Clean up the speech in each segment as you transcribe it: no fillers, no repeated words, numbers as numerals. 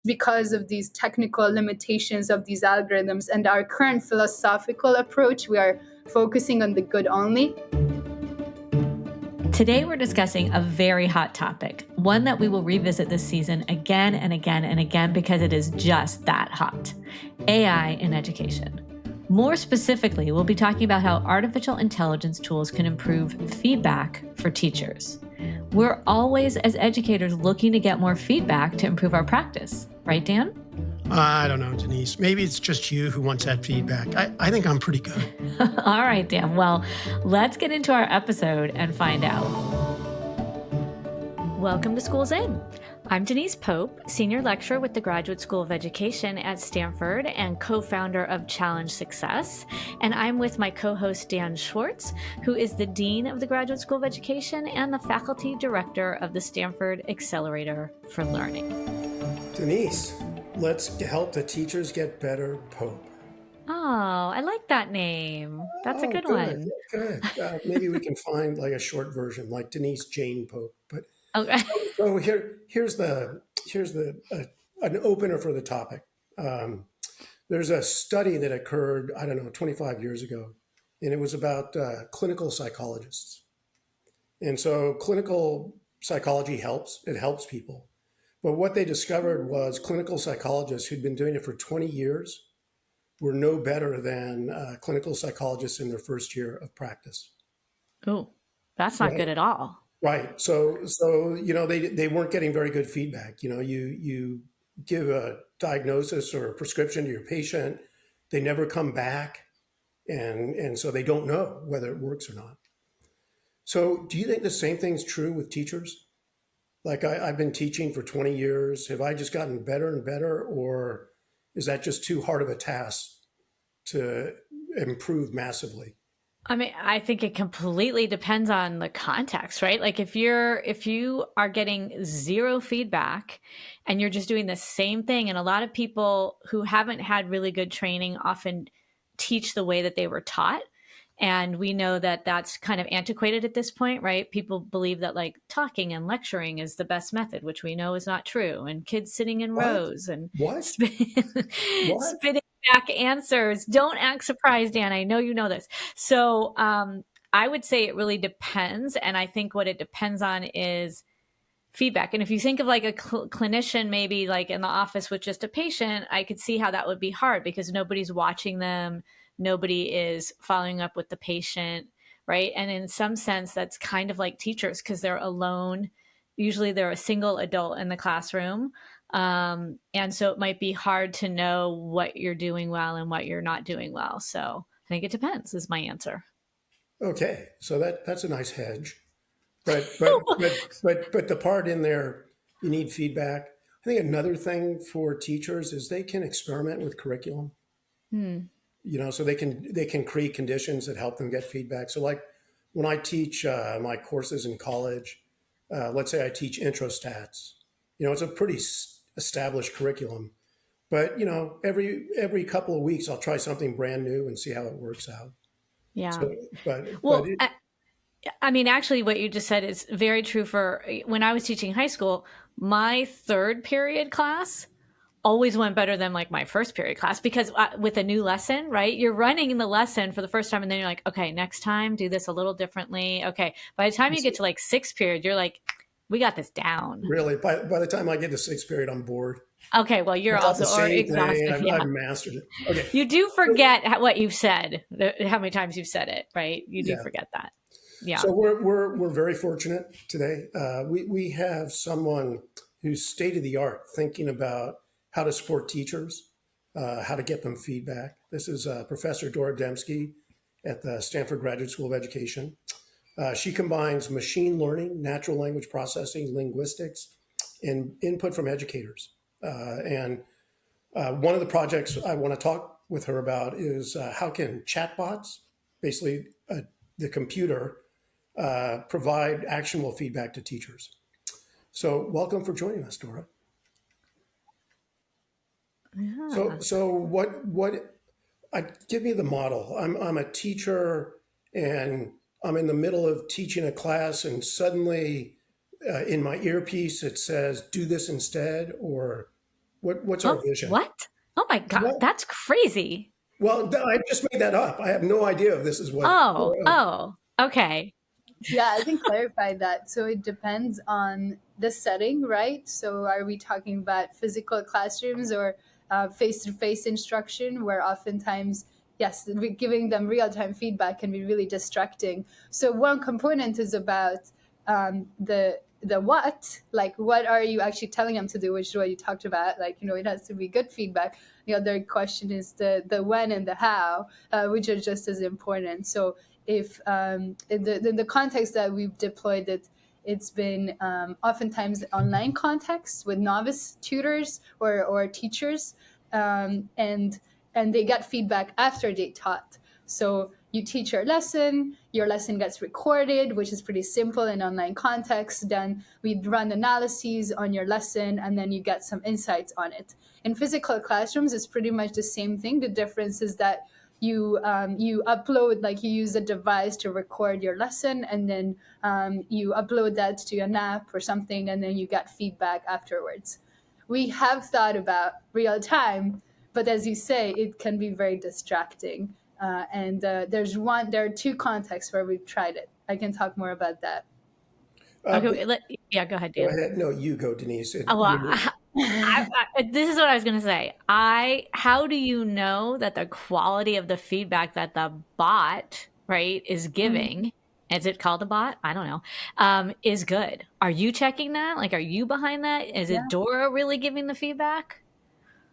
because of these technical limitations of these algorithms and our current philosophical approach, we are focusing on the good only. Today, we're discussing a very hot topic, one that we will revisit this season again and again and again because it is just that hot: AI in education. More specifically, we'll be talking about how artificial intelligence tools can improve feedback for teachers. We're always, as educators, looking to get more feedback to improve our practice. Right, Dan? I don't know, Denise. Maybe it's just you who wants that feedback. I think I'm pretty good. All right, Dan. Well, let's get into our episode and find out. Welcome to School's In. I'm Denise Pope, Senior Lecturer with the Graduate School of Education at Stanford and co-founder of Challenge Success. And I'm with my co-host Dan Schwartz, who is the Dean of the Graduate School of Education and the Faculty Director of the Stanford Accelerator for Learning. Denise, let's help the teachers get better, Pope. Oh, I like that name. That's a good one. Good. Maybe we can find like a short version, like Denise Jane Pope. But okay. So here's an opener for the topic. There's a study that occurred, 25 years ago, and it was about clinical psychologists. And so clinical psychology helps. It helps people. But what they discovered was clinical psychologists who'd been doing it for 20 years were no better than clinical psychologists in their first year of practice. Oh, that's not good at all. Right. So they weren't getting very good feedback. You give a diagnosis or a prescription to your patient, they never come back, and so they don't know whether it works or not. So do you think the same thing's true with teachers? Like I've been teaching for 20 years. Have I just gotten better and better, or is that just too hard of a task to improve massively? I mean, I think it completely depends on the context, right? Like if you are getting zero feedback and you're just doing the same thing, and a lot of people who haven't had really good training often teach the way that they were taught. And we know that that's kind of antiquated at this point, right? People believe that like talking and lecturing is the best method, which we know is not true. And kids sitting in rows and spitting back answers. Don't act surprised, Dan. I know you know this. So I would say it really depends. And I think what it depends on is feedback. And if you think of like a clinician, maybe like in the office with just a patient, I could see how that would be hard because nobody's watching them. Nobody is following up with the patient, right? And in some sense, that's kind of like teachers because they're alone. Usually they're a single adult in the classroom. And so it might be hard to know what you're doing well and what you're not doing well. So I think it depends is my answer. Okay. So that's a nice hedge. But the part in there, you need feedback. I think another thing for teachers is they can experiment with curriculum. So they can create conditions that help them get feedback. So like when I teach my courses in college, let's say I teach intro stats, it's a pretty established curriculum, but every couple of weeks I'll try something brand new and see how it works out. Yeah. I mean, actually what you just said is very true for when I was teaching high school, my third period class always went better than like my first period class because with a new lesson, right? You're running the lesson for the first time and then you're like, okay, next time do this a little differently. Okay. By the time you get to like sixth period, you're like, we got this down. Really? By the time I get to sixth period, I'm bored. Okay. Well, you're also exhausted. I've mastered it. Okay. You do forget what you've said, how many times you've said it, right? You do forget that. Yeah. So we're very fortunate today. We have someone who's state of the art thinking about how to support teachers, how to get them feedback. This is Professor Dora Demszky at the Stanford Graduate School of Education. She combines machine learning, natural language processing, linguistics, and input from educators. And one of the projects I want to talk with her about is how can chatbots, basically the computer, provide actionable feedback to teachers. So welcome for joining us, Dora. Yeah. So what give me the model. I'm a teacher and I'm in the middle of teaching a class and suddenly in my earpiece it says do this instead, or What's our Oh, vision? what? Oh my God, Well, that's crazy. well, I just made that up. I have no idea if this is what. Oh, okay. Yeah, I can clarify that. So it depends on the setting, right? So are we talking about physical classrooms or face-to-face instruction, where oftentimes, yes, giving them real-time feedback can be really distracting. So one component is about the what, like what are you actually telling them to do, which is what you talked about. Like, it has to be good feedback. The other question is the when and the how, which are just as important. So if in the context that we've deployed it, it's been oftentimes online context with novice tutors or teachers, and they get feedback after they taught. So you teach your lesson gets recorded, which is pretty simple in online context. Then we run analyses on your lesson, and then you get some insights on it. In physical classrooms, it's pretty much the same thing. The difference is that you upload, like, you use a device to record your lesson, and then you upload that to an app or something, and then you get feedback afterwards. We have thought about real time, but as you say, it can be very distracting. And there are two contexts where we've tried it. I can talk more about that. Okay, yeah, go ahead, Go Dan. ahead. No, you go, Denise. Oh, well, this is what I was going to say. How do you know that the quality of the feedback that the bot, right, is giving, is it called a bot? I don't know, is good? Are you checking that? Like, are you behind that? Is Yeah. it Dora really giving the feedback?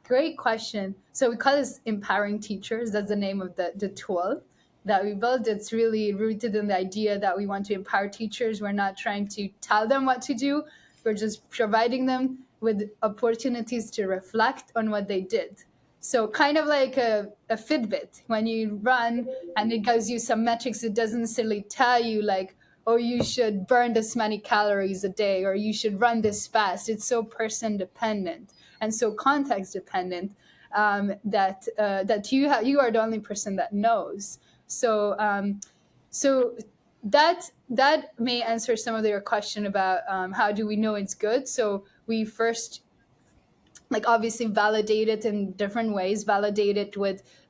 Great question. So we call this Empowering Teachers. That's the name of the tool that we built. It's really rooted in the idea that we want to empower teachers. We're not trying to tell them what to do. We're just providing them with opportunities to reflect on what they did. So kind of like a Fitbit. When you run and it gives you some metrics, it doesn't necessarily tell you like, oh, you should burn this many calories a day, or you should run this fast. It's so person dependent and so context dependent, that you are the only person that knows. So that may answer some of your question about how do we know it's good. So we first, like, obviously validate it in different ways. Validate it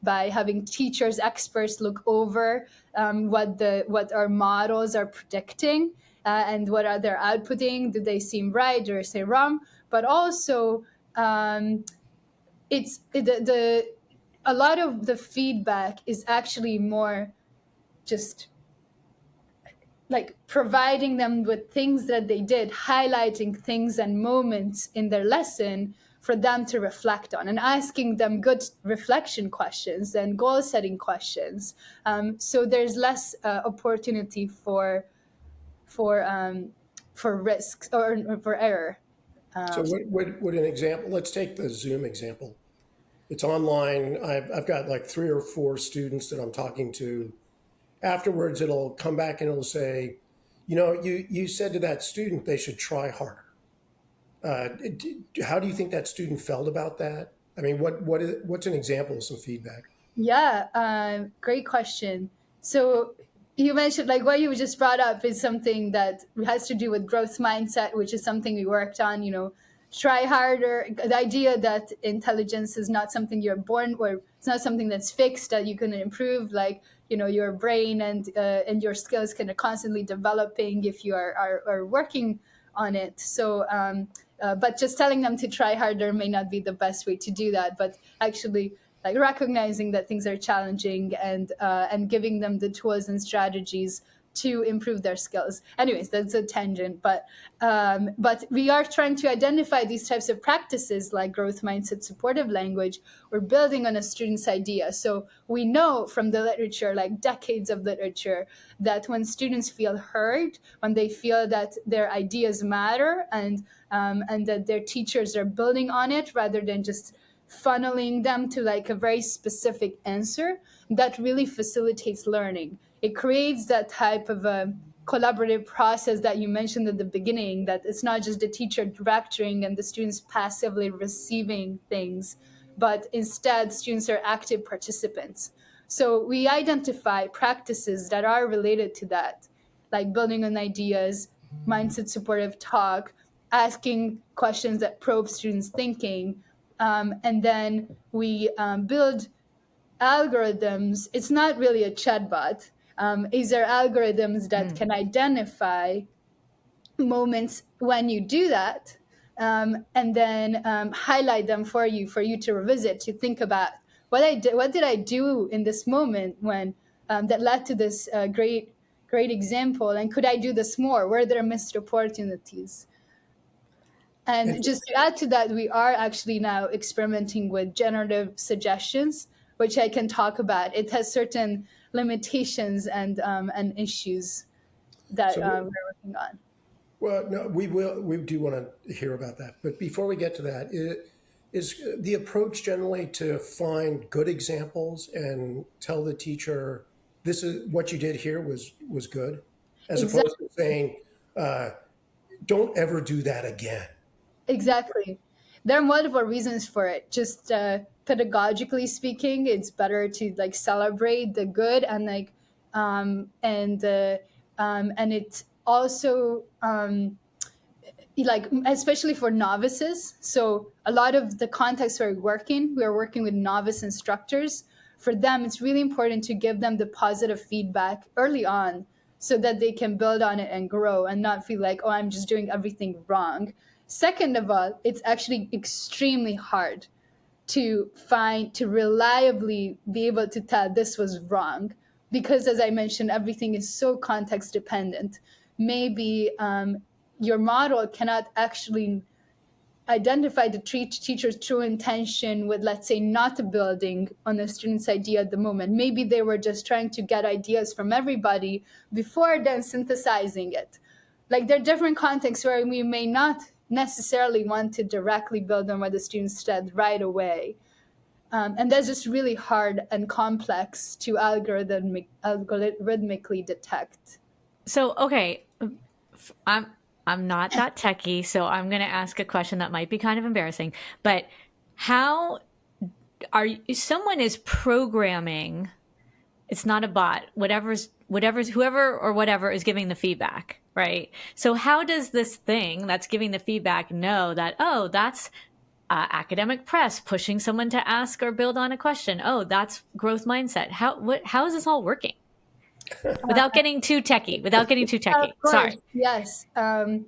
by having teachers, experts look over what our models are predicting, and what are they outputting. Do they seem right? Do they seem wrong? But also, it's the a lot of the feedback is actually more just like providing them with things that they did, highlighting things and moments in their lesson for them to reflect on, and asking them good reflection questions and goal setting questions. So there's less opportunity for risks or for error. So, what would an example? Let's take the Zoom example. It's online. I've got like 3 or 4 students that I'm talking to. Afterwards, it'll come back and it'll say, you said to that student they should try harder. How do you think that student felt about that? I mean, what's an example of some feedback? Yeah, great question. So you mentioned, like, what you just brought up is something that has to do with growth mindset, which is something we worked on. Try harder. The idea that intelligence is not something you're born, or it's not something that's fixed that you can improve. Like, your brain and your skills can constantly developing if you are working on it. So, but just telling them to try harder may not be the best way to do that. But actually, like, recognizing that things are challenging and giving them the tools and strategies to improve their skills. Anyways, that's a tangent, but we are trying to identify these types of practices like growth mindset, supportive language. We're building on a student's idea. So we know from the literature, like decades of literature, that when students feel heard, when they feel that their ideas matter, and that their teachers are building on it rather than just funneling them to like a very specific answer, that really facilitates learning. It creates that type of a collaborative process that you mentioned at the beginning, that it's not just the teacher directing and the students passively receiving things, but instead students are active participants. So we identify practices that are related to that, like building on ideas, mindset supportive talk, asking questions that probe students' thinking, and then we build algorithms. It's not really a chatbot. These are algorithms that can identify moments when you do that, and then highlight them for you to revisit, to think about what did I do in this moment when that led to this great example, and could I do this more? Were there missed opportunities? And just to add to that, we are actually now experimenting with generative suggestions, which I can talk about. It has certain limitations and issues that So we're working on. Well, no, we do want to hear about that. But before we get to that, is the approach generally to find good examples and tell the teacher, this is what you did here was good, as opposed Exactly. to saying, don't ever do that again. Exactly. There are multiple reasons for it. Just pedagogically speaking, it's better to like celebrate the good and like and it also like especially for novices. So a lot of the context we're working with novice instructors. For them, it's really important to give them the positive feedback early on so that they can build on it and grow and not feel like, oh, I'm just doing everything wrong. Second of all, it's actually extremely hard to reliably be able to tell this was wrong, because as I mentioned, everything is so context dependent. Maybe your model cannot actually identify the teacher's true intention with, let's say, not building on a student's idea at the moment. Maybe they were just trying to get ideas from everybody before then synthesizing it. Like there are different contexts where we may not necessarily want to directly build on what the students said right away. And that's just really hard and complex to algorithmically detect. So, okay, I'm not that techie, so I'm going to ask a question that might be kind of embarrassing. But how someone is programming? It's not a bot. Whoever or whatever is giving the feedback, right? So how does this thing that's giving the feedback know that, oh, that's academic press pushing someone to ask or build on a question? Oh, that's growth mindset. How is this all working? Without getting too techie. Of course, Sorry. yes. Our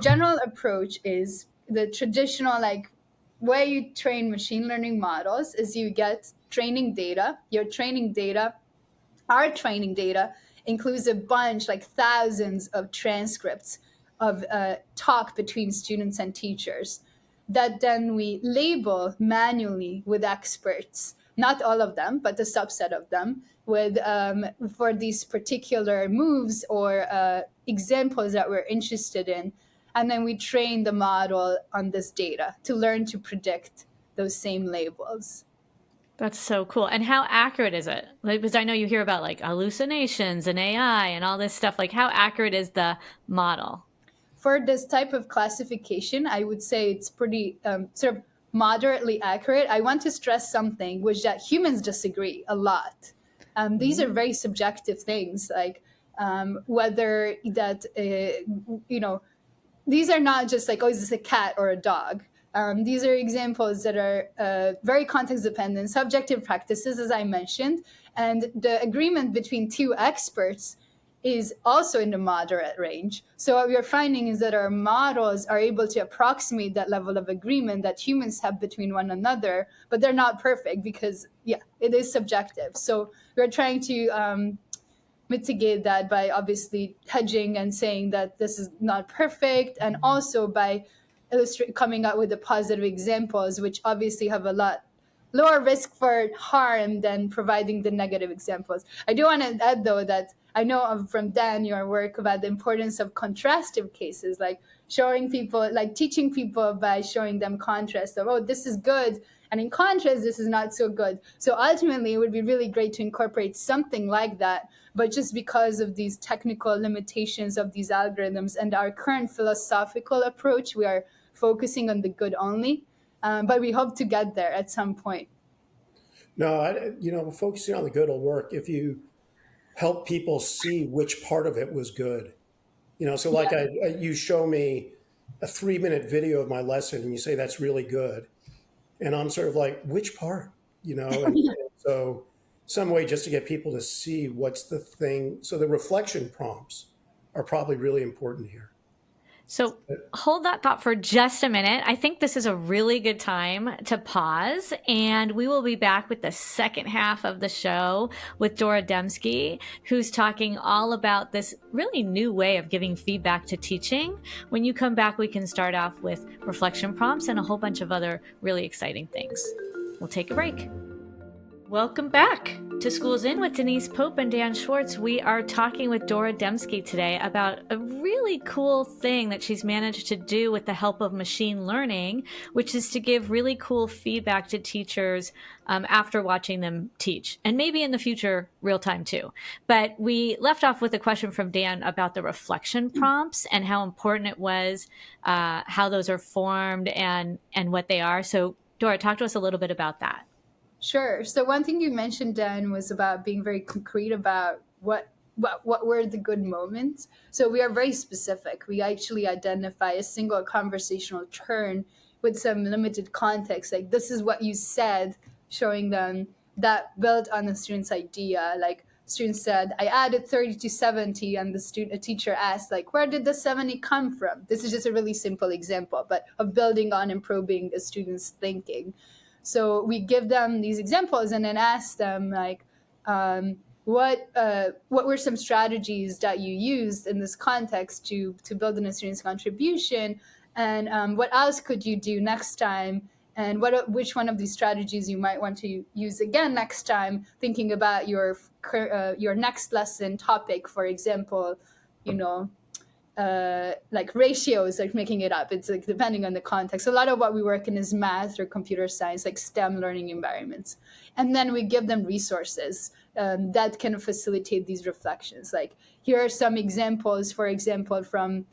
general approach is the traditional like way you train machine learning models is you get training data. Our training data includes a bunch, like thousands of transcripts of talk between students and teachers that then we label manually with experts, not all of them, but a subset of them, with for these particular moves or examples that we're interested in. And then we train the model on this data to learn to predict those same labels. That's so cool. And how accurate is it? Like, because I know you hear about like hallucinations and AI and all this stuff. Like, how accurate is the model? For this type of classification, I would say it's pretty sort of moderately accurate. I want to stress something, which that humans disagree a lot. These are very subjective things, like whether that, these are not just like, oh, is this a cat or a dog? These are examples that are very context dependent, subjective practices, as I mentioned. And the agreement between two experts is also in the moderate range. So what we are finding is that our models are able to approximate that level of agreement that humans have between one another, but they're not perfect because, yeah, it is subjective. So we're trying to mitigate that by obviously hedging and saying that this is not perfect, and also by coming up with the positive examples, which obviously have a lot lower risk for harm than providing the negative examples. I do want to add, though, that I know from Dan your work about the importance of contrastive cases, like showing people, like teaching people by showing them contrast of, oh, this is good, and in contrast, this is not so good. So ultimately, it would be really great to incorporate something like that. But just because of these technical limitations of these algorithms and our current philosophical approach, we are focusing on the good only. But we hope to get there at some point. No, focusing on the good will work if you help people see which part of it was good. So like Yeah. you show me a 3-minute video of my lesson and you say that's really good, and I'm sort of like, which part, and so some way just to get people to see what's the thing. So the reflection prompts are probably really important here. So hold that thought for just a minute. I think this is a really good time to pause, and we will be back with the second half of the show with Dora Demszky, who's talking all about this really new way of giving feedback to teaching. When you come back, we can start off with reflection prompts and a whole bunch of other really exciting things. We'll take a break. Welcome back to Schools In with Denise Pope and Dan Schwartz. We are talking with Dora Demszky today about a really cool thing that she's managed to do with the help of machine learning, which is to give really cool feedback to teachers after watching them teach, and maybe in the future, real time too. But we left off with a question from Dan about the reflection prompts and how important it was, how those are formed and what they are. So Dora, talk to us a little bit about that. Sure. So one thing you mentioned, Dan, was about being very concrete about what were the good moments. So we are very specific. We actually identify a single conversational turn with some limited context. Like, this is what you said, showing them that built on the student's idea. Like, student said, I added 30 to 70, and a teacher asked, like, where did the 70 come from? This is just a really simple example, but of building on and probing a student's thinking. So we give them these examples and then ask them, like, what were some strategies that you used in this context to build on a student's contribution, and what else could you do next time, and which one of these strategies you might want to use again next time, thinking about your next lesson topic, for example, like ratios, like making it up. It's like depending on the context. A lot of what we work in is math or computer science, like STEM learning environments. And then we give them resources that can facilitate these reflections. Like, here are some examples, for example, from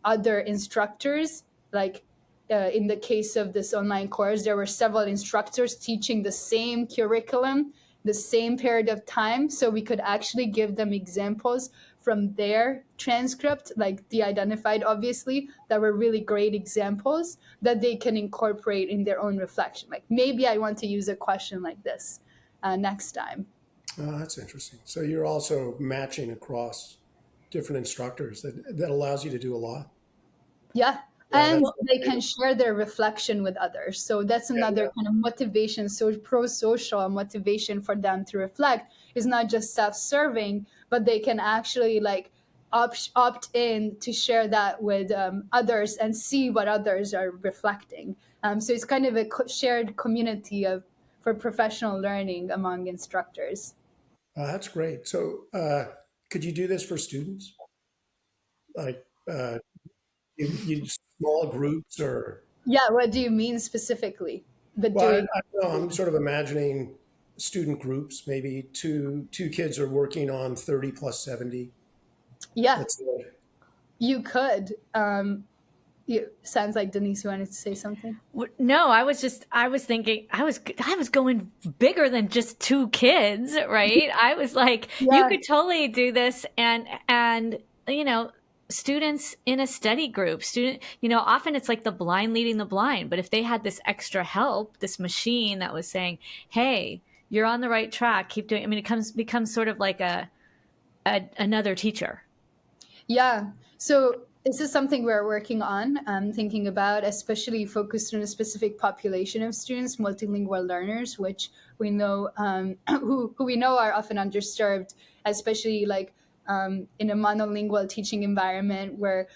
other instructors. Like in the case of this online course, there were several instructors teaching the same curriculum, the same period of time. So we could actually give them examples from their transcript, like de-identified, obviously, that were really great examples that they can incorporate in their own reflection. Like, maybe I want to use a question like this next time. Oh, that's interesting. So you're also matching across different instructors. That allows you to do a lot. Yeah. Yeah, And they can share their reflection with others. So that's another kind of motivation. So pro-social motivation for them to reflect is not just self-serving, but they can actually like opt in to share that with others and see what others are reflecting. So it's kind of a shared community for professional learning among instructors. That's great. So could you do this for students? Like you small groups or? Yeah, what do you mean specifically? But Well, I doing don't know. I'm sort of imagining student groups. Maybe two kids are working on 30 plus 70. yeah, Let's say. you could. Sounds like Denise, you wanted to say something. No, I was thinking, I was going bigger than just two kids, right? I was like, Yeah. you could totally do this, and students in a study group, often it's like the blind leading the blind, but if they had this extra help, this machine that was saying, hey, you're on the right track, keep doing, I mean, it becomes sort of like another teacher. Yeah. So this is something we're working on, thinking about, especially focused on a specific population of students, multilingual learners, which we know who we know are often underserved, especially like in a monolingual teaching environment where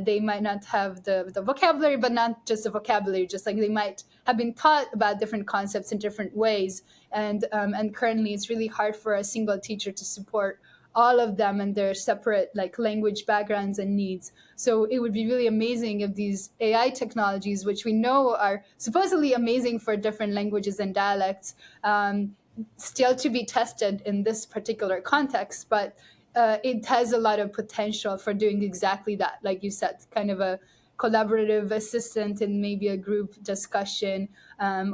they might not have the vocabulary, but not just the vocabulary, just like they might have been taught about different concepts in different ways. And currently it's really hard for a single teacher to support all of them and their separate like language backgrounds and needs. So it would be really amazing if these AI technologies, which we know are supposedly amazing for different languages and dialects, still to be tested in this particular context, but it has a lot of potential for doing exactly that. Like you said, kind of a collaborative assistant in maybe a group discussion,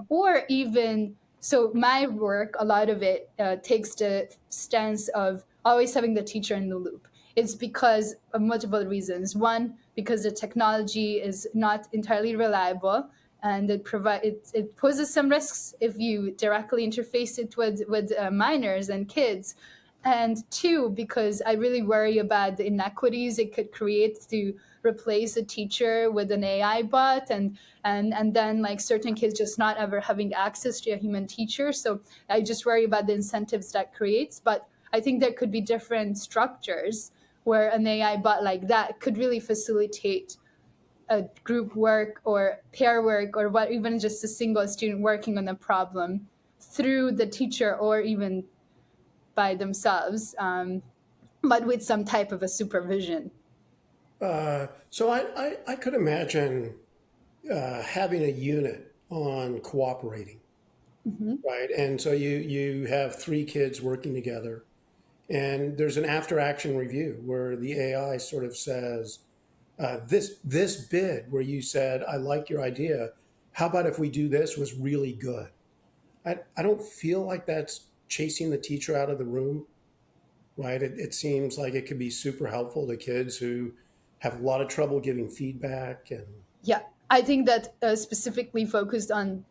or even, so my work, a lot of it takes the stance of always having the teacher in the loop. it's because of multiple reasons. One, because the technology is not entirely reliable, and it poses some risks if you directly interface it with minors and kids. And two, because I really worry about the inequities it could create to replace a teacher with an AI bot, and then like certain kids just not ever having access to a human teacher. So I just worry about the incentives that creates. But I think there could be different structures where an AI bot like that could really facilitate a group work or pair work, or what, even just a single student working on a problem through the teacher or even by themselves, but with some type of a supervision. So I could imagine having a unit on cooperating, right? And so you have three kids working together, and there's an after action review where the AI sort of says, this bid where you said, I like your idea. How about if we do this was really good? I don't feel like that's chasing the teacher out of the room, right? It seems like it could be super helpful to kids who have a lot of trouble giving feedback. And Yeah, I think that specifically focused on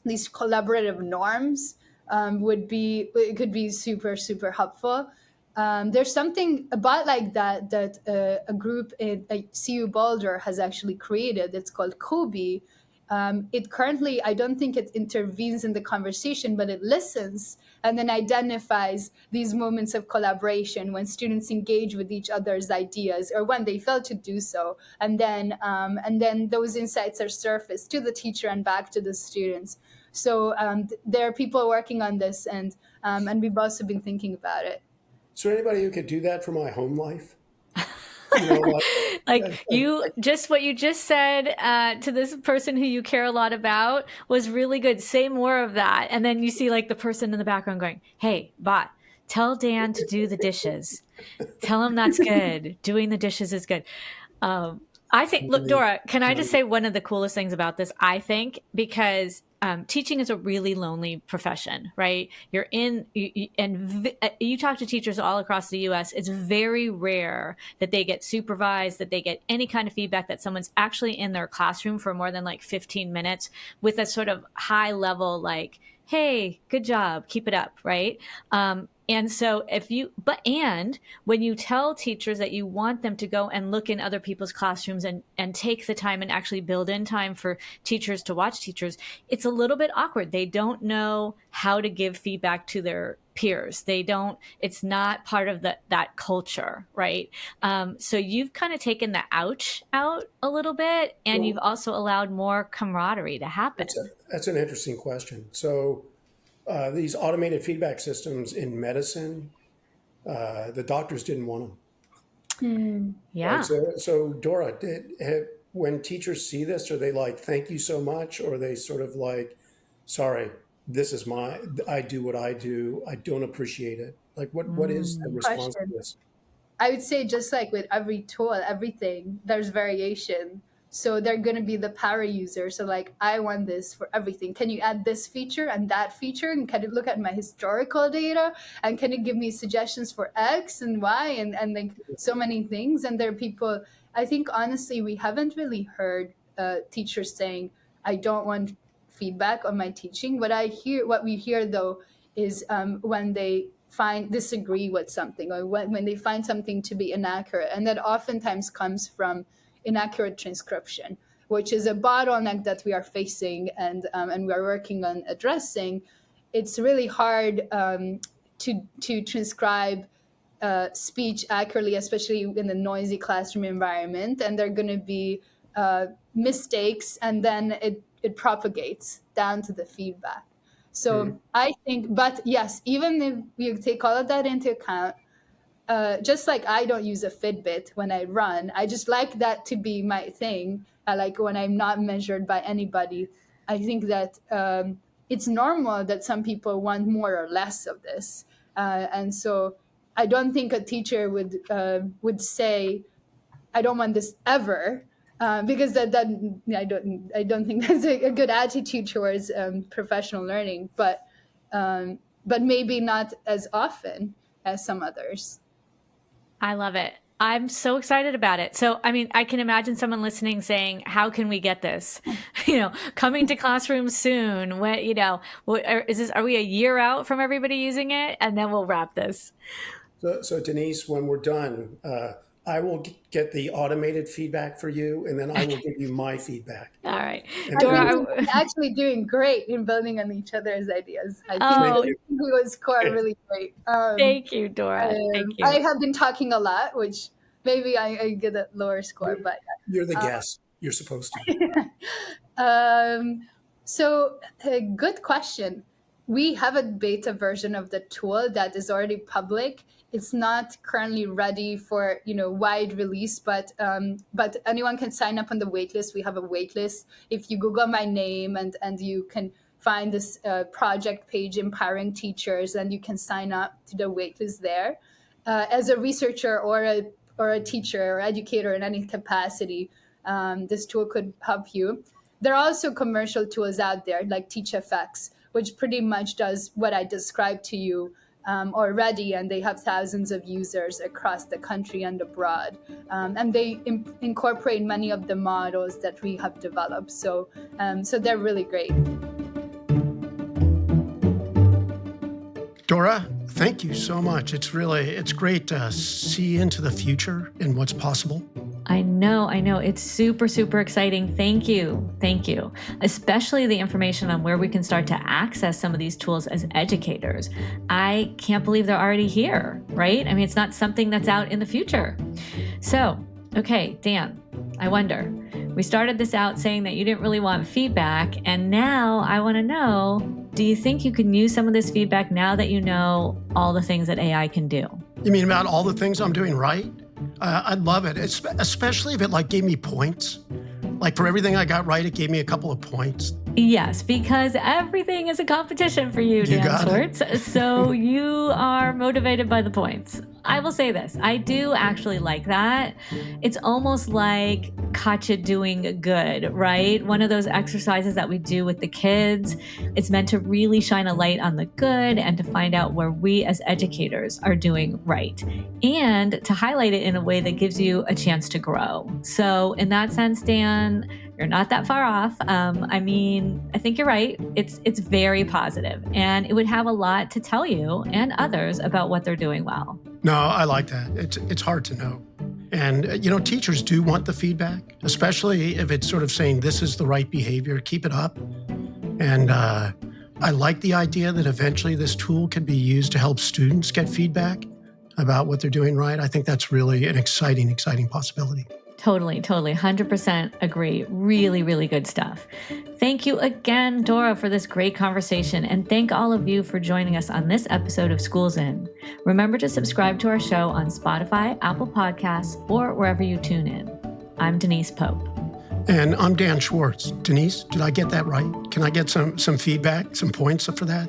these collaborative norms it could be super helpful. There's something about like that a group at CU Boulder has actually created. It's called Kobe. It currently, I don't think it intervenes in the conversation, but it listens and then identifies these moments of collaboration when students engage with each other's ideas or when they fail to do so, and then those insights are surfaced to the teacher and back to the students. So there are people working on this, and we've also been thinking about it. is there anybody who could do that for my home life? You know, Like just what you just said to this person who you care a lot about was really good. Say more of that. And then you see like the person in the background going, hey, bot, tell Dan to do the dishes. Tell him that's good. Doing the dishes is good. I think, look, Dora, can I just say one of the coolest things about this, I think, because teaching is a really lonely profession, right? You talk to teachers all across the US. It's very rare that they get supervised, that they get any kind of feedback, that someone's actually in their classroom for more than like 15 minutes with a sort of high level, like, hey, good job, keep it up, right? And so and when you tell teachers that you want them to go and look in other people's classrooms and take the time and actually build in time for teachers to watch teachers, it's a little bit awkward. They don't know how to give feedback to their peers. It's not part of that culture, right? So you've kind of taken the ouch out a little bit, and you've also allowed more camaraderie to happen. That's an interesting question. So these automated feedback systems in medicine, the doctors didn't want them. Yeah. Right? So Dora, when teachers see this, are they like, thank you so much? Or are they sort of like, sorry, I do what I do. I don't appreciate it. Like what is the response to this? I would say just like with every tool, everything, there's variation. So they're going to be the power user. So like, I want this for everything. Can you add this feature and that feature? And can it look at my historical data? And can it give me suggestions for X and Y and like so many things? And there are people, I think, honestly, we haven't really heard teachers saying, I don't want feedback on my teaching. What we hear though, is when they disagree with something, or when they find something to be inaccurate. And that oftentimes comes from inaccurate transcription, which is a bottleneck that we are facing and we are working on addressing. It's really hard to transcribe speech accurately, especially in a noisy classroom environment. And there are going to be mistakes, and then it propagates down to the feedback. So I think, but yes, even if you take all of that into account, just like I don't use a Fitbit when I run, I just like that to be my thing. I like when I'm not measured by anybody. I think that it's normal that some people want more or less of this, and so I don't think a teacher would say, "I don't want this ever." Because that I don't think that's a good attitude towards professional learning, but maybe not as often as some others. I love it. I'm so excited about it. So, I mean, I can imagine someone listening saying, how can we get this? Coming to classrooms soon. When, are we a year out from everybody using it? And then we'll wrap this. So Denise, when we're done, I will get the automated feedback for you, and then I will give you my feedback. All right. And Dora, we're actually doing great in building on each other's ideas. I think we would score really great. Thank you, Dora. Thank you. I have been talking a lot, which maybe I get a lower score, but you're the guest. You're supposed to. So a good question. We have a beta version of the tool that is already public. It's not currently ready for wide release, but anyone can sign up on the waitlist. We have a waitlist. If you Google my name and you can find this project page, Empowering Teachers, and you can sign up to the waitlist there. As a researcher or a teacher or educator in any capacity, this tool could help you. There are also commercial tools out there like TeachFX, which pretty much does what I described to you already, and they have thousands of users across the country and abroad. And they incorporate many of the models that we have developed. So they're really great. Dora, thank you so much. It's great to see into the future and what's possible. I know. It's super, super exciting. Thank you. Especially the information on where we can start to access some of these tools as educators. I can't believe they're already here, right? I mean, it's not something that's out in the future. So, okay, Dan, I wonder, we started this out saying that you didn't really want feedback, and now I want to know, do you think you can use some of this feedback now that you know all the things that AI can do? You mean about all the things I'm doing right? I'd love it, especially if it gave me points. Like for everything I got right, it gave me a couple of points. Yes, because everything is a competition for you, Dan Schwartz. So you are motivated by the points. I will say this. I do actually like that. It's almost like Katja doing good, right? One of those exercises that we do with the kids. It's meant to really shine a light on the good and to find out where we as educators are doing right. And to highlight it in a way that gives you a chance to grow. So in that sense, Dan, you're not that far off. I think you're right. It's very positive, and it would have a lot to tell you and others about what they're doing well. No, I like that. It's hard to know. And, teachers do want the feedback, especially if it's sort of saying this is the right behavior, keep it up. And I like the idea that eventually this tool can be used to help students get feedback about what they're doing right. I think that's really an exciting possibility. Totally. 100% agree. Really, really good stuff. Thank you again, Dora, for this great conversation. And thank all of you for joining us on this episode of Schools In. Remember to subscribe to our show on Spotify, Apple Podcasts, or wherever you tune in. I'm Denise Pope. And I'm Dan Schwartz. Denise, did I get that right? Can I get some feedback, some points for that?